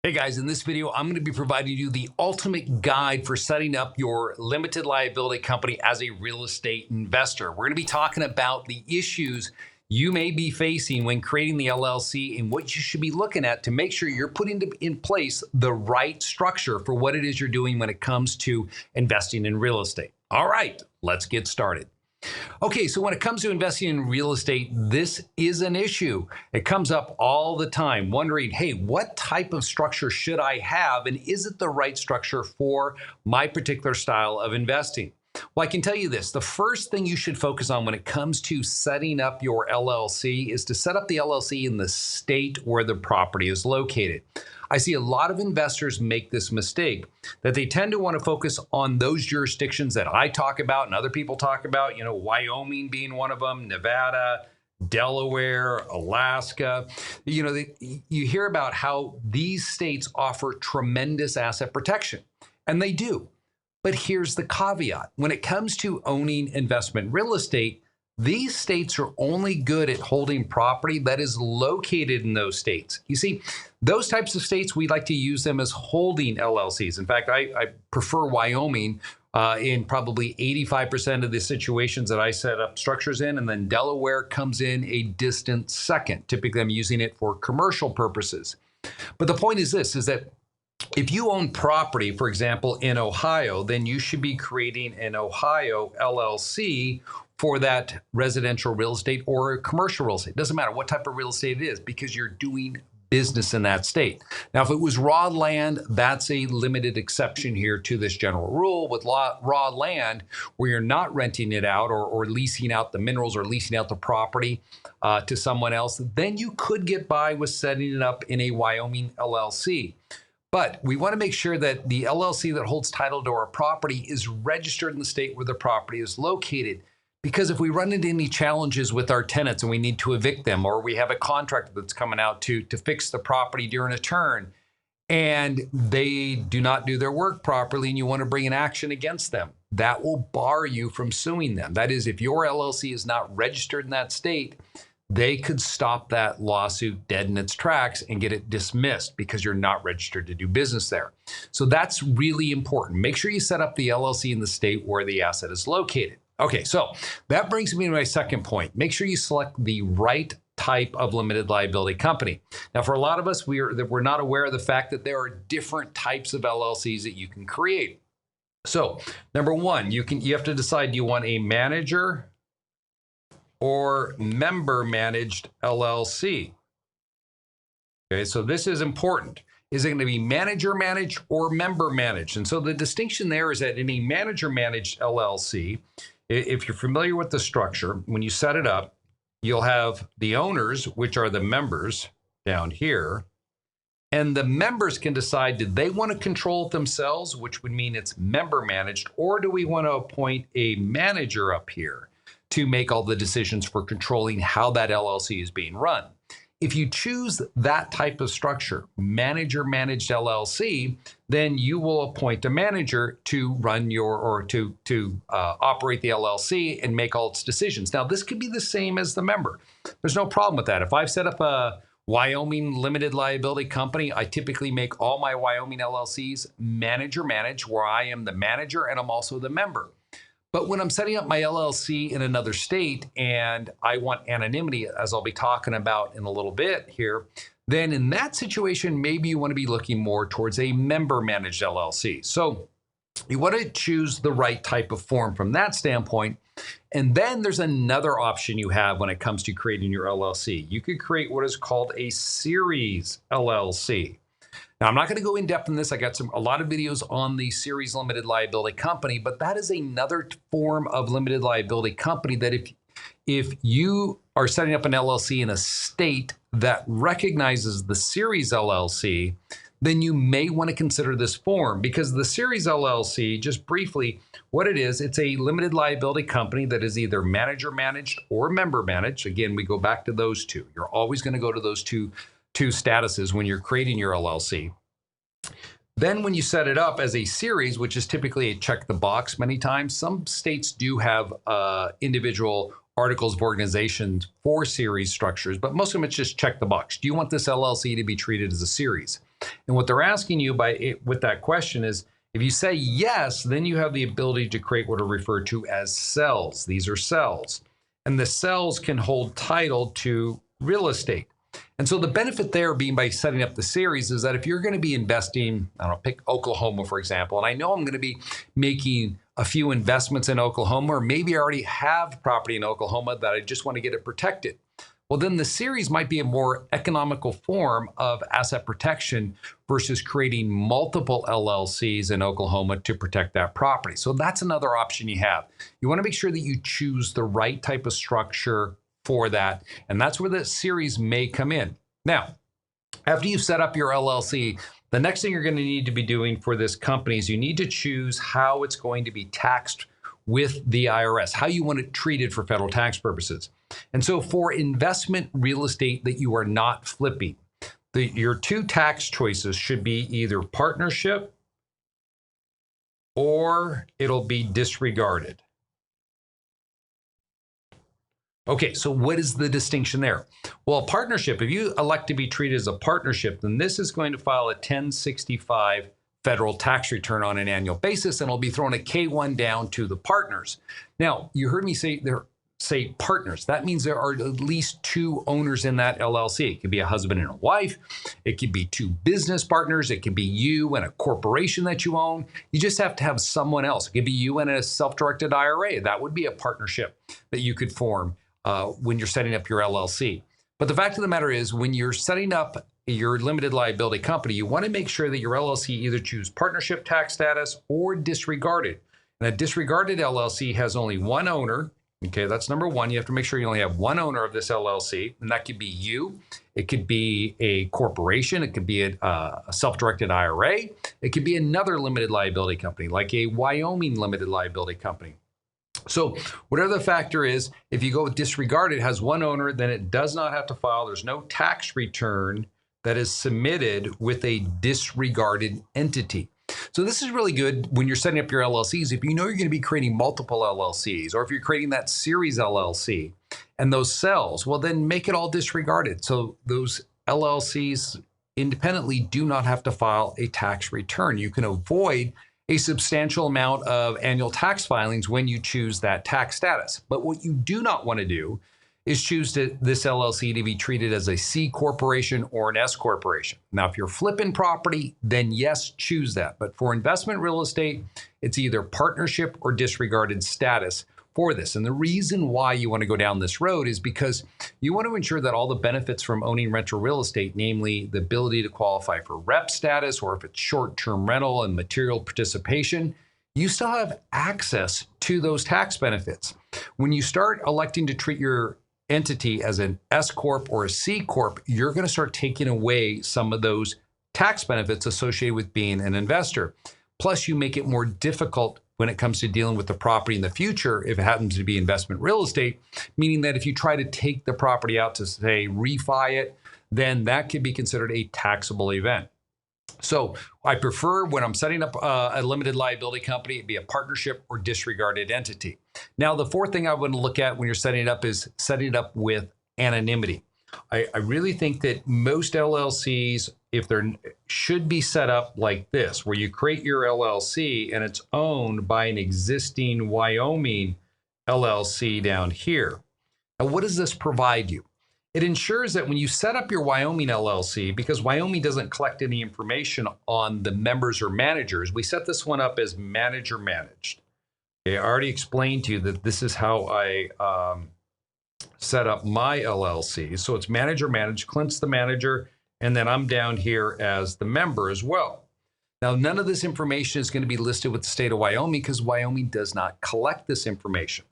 Hey guys, in this video, I'm going to be providing you the ultimate guide for setting up your limited liability company as a real estate investor. We're going to be talking about the issues you may be facing when creating the LLC and what you should be looking at to make sure you're putting in place the right structure for what it is you're doing when it comes to investing in real estate. All right, let's get started. Okay, so when it comes to investing in real estate, this is an issue. It comes up all the time, wondering, hey, what type of structure should I have? And is it the right structure for my particular style of investing? Well, I can tell you this, the first thing you should focus on when it comes to setting up your LLC is to set up the LLC in the state where the property is located. I see a lot of investors make this mistake that they tend to want to focus on those jurisdictions that I talk about and other people talk about, Wyoming being one of them, Nevada, Delaware, Alaska. You hear about how these states offer tremendous asset protection, and they do. But here's the caveat. When it comes to owning investment real estate, these states are only good at holding property that is located in those states. You see, those types of states, we like to use them as holding LLCs. In fact, I prefer Wyoming in probably 85% of the situations that I set up structures in, and then Delaware comes in a distant second. Typically, I'm using it for commercial purposes. But the point is this, is that if you own property, for example, in Ohio, then you should be creating an Ohio LLC for that residential real estate or commercial real estate. It doesn't matter what type of real estate it is because you're doing business in that state. Now, if it was raw land, that's a limited exception here to this general rule. With raw land, where you're not renting it out or leasing out the minerals or leasing out the property to someone else, then you could get by with setting it up in a Wyoming LLC. But we want to make sure that the LLC that holds title to our property is registered in the state where the property is located. Because if we run into any challenges with our tenants and we need to evict them, or we have a contractor that's coming out to fix the property during a turn, and they do not do their work properly and you want to bring an action against them, that will bar you from suing them. That is, if your LLC is not registered in that state, they could stop that lawsuit dead in its tracks and get it dismissed because you're not registered to do business there. So that's really important. Make sure you set up the LLC in the state where the asset is located. Okay, so that brings me to my second point. Make sure you select the right type of limited liability company. Now, for a lot of us, we're not aware of the fact that there are different types of LLCs that you can create. So, number one, you have to decide, do you want a manager or member managed LLC? Okay, so this is important. Is it going to be manager managed or member managed? And so the distinction there is that in a manager managed LLC, if you're familiar with the structure, when you set it up, you'll have the owners, which are the members down here, and the members can decide, did they want to control it themselves, which would mean it's member managed, or do we want to appoint a manager up here to make all the decisions for controlling how that LLC is being run? If you choose that type of structure, manager managed LLC, then you will appoint a manager to run to operate the LLC and make all its decisions. Now, this could be the same as the member. There's no problem with that. If I've set up a Wyoming limited liability company, I typically make all my Wyoming LLCs manager managed, where I am the manager and I'm also the member. But when I'm setting up my LLC in another state and I want anonymity, as I'll be talking about in a little bit here, then in that situation, maybe you want to be looking more towards a member managed LLC. So you want to choose the right type of form from that standpoint. And then there's another option you have when it comes to creating your LLC. You could create what is called a series LLC. Now, I'm not going to go in depth in this. I got a lot of videos on the series limited liability company, but that is another form of limited liability company that if you are setting up an LLC in a state that recognizes the series LLC, then you may want to consider this form, because the series LLC, just briefly, what it is, it's a limited liability company that is either manager managed or member managed. Again, we go back to those two. You're always going to go to those two statuses when you're creating your LLC. Then when you set it up as a series, which is typically a check the box many times, some states do have individual articles of organization for series structures, but most of them it's just check the box. Do you want this LLC to be treated as a series? And what they're asking you with that question is, if you say yes, then you have the ability to create what are referred to as cells. These are cells. And the cells can hold title to real estate. And so the benefit there being by setting up the series is that if you're going to be investing, I don't know, pick Oklahoma, for example, and I know I'm going to be making a few investments in Oklahoma, or maybe I already have property in Oklahoma that I just want to get it protected. Well, then the series might be a more economical form of asset protection versus creating multiple LLCs in Oklahoma to protect that property. So that's another option you have. You want to make sure that you choose the right type of structure for that. And that's where the series may come in. Now, after you've set up your LLC, the next thing you're going to need to be doing for this company is you need to choose how it's going to be taxed with the IRS, how you want it treated for federal tax purposes. And so for investment real estate that you are not flipping, your two tax choices should be either partnership or it'll be disregarded. Okay, so what is the distinction there? Well, a partnership, if you elect to be treated as a partnership, then this is going to file a 1065 federal tax return on an annual basis, and it'll be throwing a K-1 down to the partners. Now, you heard me say partners. That means there are at least two owners in that LLC. It could be a husband and a wife. It could be two business partners. It could be you and a corporation that you own. You just have to have someone else. It could be you and a self-directed IRA. That would be a partnership that you could form when you're setting up your LLC. But the fact of the matter is, when you're setting up your limited liability company, you want to make sure that your LLC either choose partnership tax status or disregarded. And a disregarded LLC has only one owner. Okay, that's number one. You have to make sure you only have one owner of this LLC, and that could be you. It could be a corporation. It could be a self-directed IRA. It could be another limited liability company, like a Wyoming limited liability company. So whatever the factor is, if you go with disregarded, it has one owner, then it does not have to file. There's no tax return that is submitted with a disregarded entity. So this is really good when you're setting up your LLCs. If you know you're going to be creating multiple LLCs, or if you're creating that series LLC and those cells, well, then make it all disregarded. So those LLCs independently do not have to file a tax return. You can avoid a substantial amount of annual tax filings when you choose that tax status. But what you do not want to do is choose this LLC to be treated as a C corporation or an S corporation. Now, if you're flipping property, then yes, choose that. But for investment real estate, it's either partnership or disregarded status for this. And the reason why you want to go down this road is because you want to ensure that all the benefits from owning rental real estate, namely the ability to qualify for rep status, or if it's short-term rental and material participation, you still have access to those tax benefits. When you start electing to treat your entity as an S-Corp or a C-Corp, you're going to start taking away some of those tax benefits associated with being an investor. Plus, you make it more difficult when it comes to dealing with the property in the future if it happens to be investment real estate, meaning that if you try to take the property out to, say, refi it, then that could be considered a taxable event. So I prefer, when I'm setting up a limited liability company, it be a partnership or disregarded entity. Now, the fourth thing I want to look at when you're setting it up is setting it up with anonymity. I really think that most LLCs, if they're should be set up like this, where you create your LLC and it's owned by an existing Wyoming LLC down here. Now, what does this provide you? It ensures that when you set up your Wyoming LLC, because Wyoming doesn't collect any information on the members or managers, we set this one up as manager managed. Okay, I already explained to you that this is how I set up my LLC. So it's manager managed, Clint's the manager, and then I'm down here as the member as well. Now, none of this information is going to be listed with the state of Wyoming because Wyoming does not collect this information.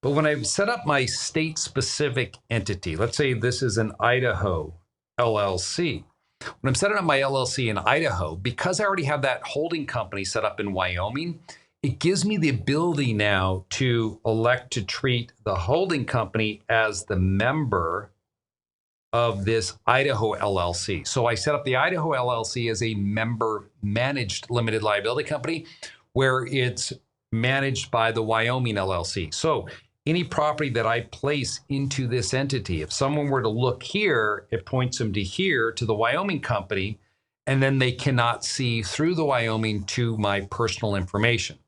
But when I set up my state-specific entity, let's say this is an Idaho LLC. When I'm setting up my LLC in Idaho, because I already have that holding company set up in Wyoming, it gives me the ability now to elect to treat the holding company as the member of this Idaho LLC. So I set up the Idaho LLC as a member managed limited liability company where it's managed by the Wyoming LLC. So any property that I place into this entity, if someone were to look here, it points them to here, to the Wyoming company. and then they cannot see through the Wyoming to my personal information.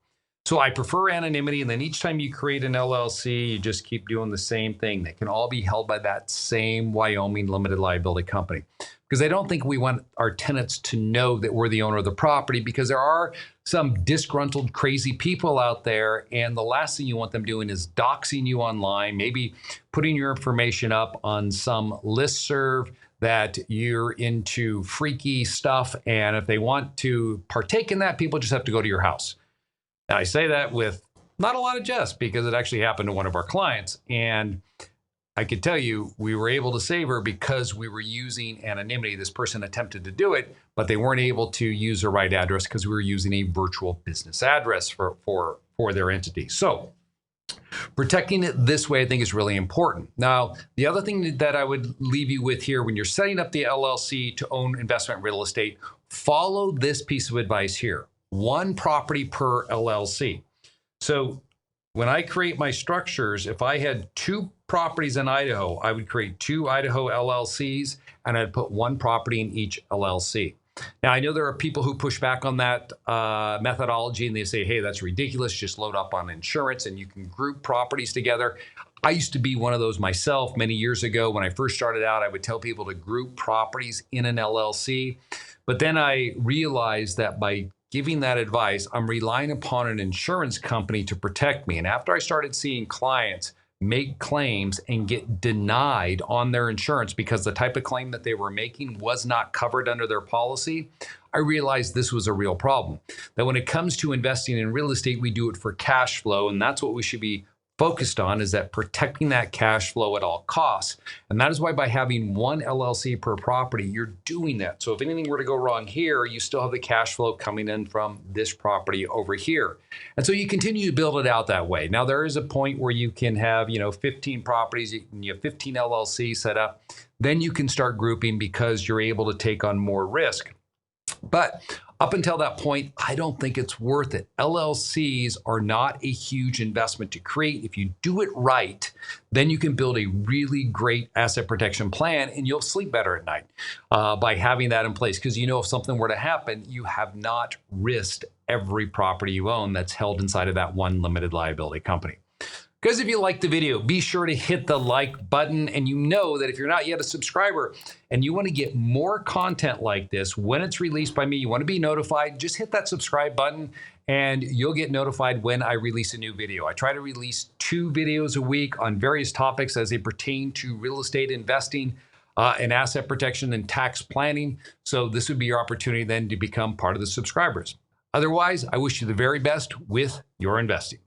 So I prefer anonymity, and then each time you create an LLC, you just keep doing the same thing. They can all be held by that same Wyoming limited liability company. Because I don't think we want our tenants to know that we're the owner of the property, because there are some disgruntled, crazy people out there, and the last thing you want them doing is doxing you online, maybe putting your information up on some listserv that you're into freaky stuff, and if they want to partake in that, people just have to go to your house. Now, I say that with not a lot of jest, because it actually happened to one of our clients, and I could tell you we were able to save her because we were using anonymity. This person attempted to do it, but they weren't able to use the right address because we were using a virtual business address for their entity. So protecting it this way, I think, is really important. Now, the other thing that I would leave you with here, when you're setting up the LLC to own investment real estate, follow this piece of advice here. One property per LLC. So when I create my structures, if I had 2 properties in Idaho, I would create 2 Idaho LLCs, and I'd put 1 property in each LLC. Now, I know there are people who push back on that methodology, and they say, hey, that's ridiculous. Just load up on insurance and you can group properties together. I used to be one of those myself many years ago. When I first started out, I would tell people to group properties in an LLC. But then I realized that by giving that advice, I'm relying upon an insurance company to protect me. And after I started seeing clients make claims and get denied on their insurance because the type of claim that they were making was not covered under their policy, I realized this was a real problem. That when it comes to investing in real estate, we do it for cash flow, and that's what we should be focused on, is that protecting that cash flow at all costs. And that is why by having 1 LLC per property, you're doing that. So if anything were to go wrong here, you still have the cash flow coming in from this property over here. And so you continue to build it out that way. Now, there is a point where you can have, 15 properties, you have 15 LLCs set up. Then you can start grouping because you're able to take on more risk. But up until that point, I don't think it's worth it. LLCs are not a huge investment to create. If you do it right, then you can build a really great asset protection plan, and you'll sleep better at night by having that in place. Because if something were to happen, you have not risked every property you own that's held inside of that one limited liability company. Guys, if you liked the video, be sure to hit the like button, and that if you're not yet a subscriber and you want to get more content like this when it's released by me, you want to be notified, just hit that subscribe button and you'll get notified when I release a new video. I try to release 2 videos a week on various topics as they pertain to real estate investing and asset protection and tax planning. So this would be your opportunity then to become part of the subscribers. Otherwise, I wish you the very best with your investing.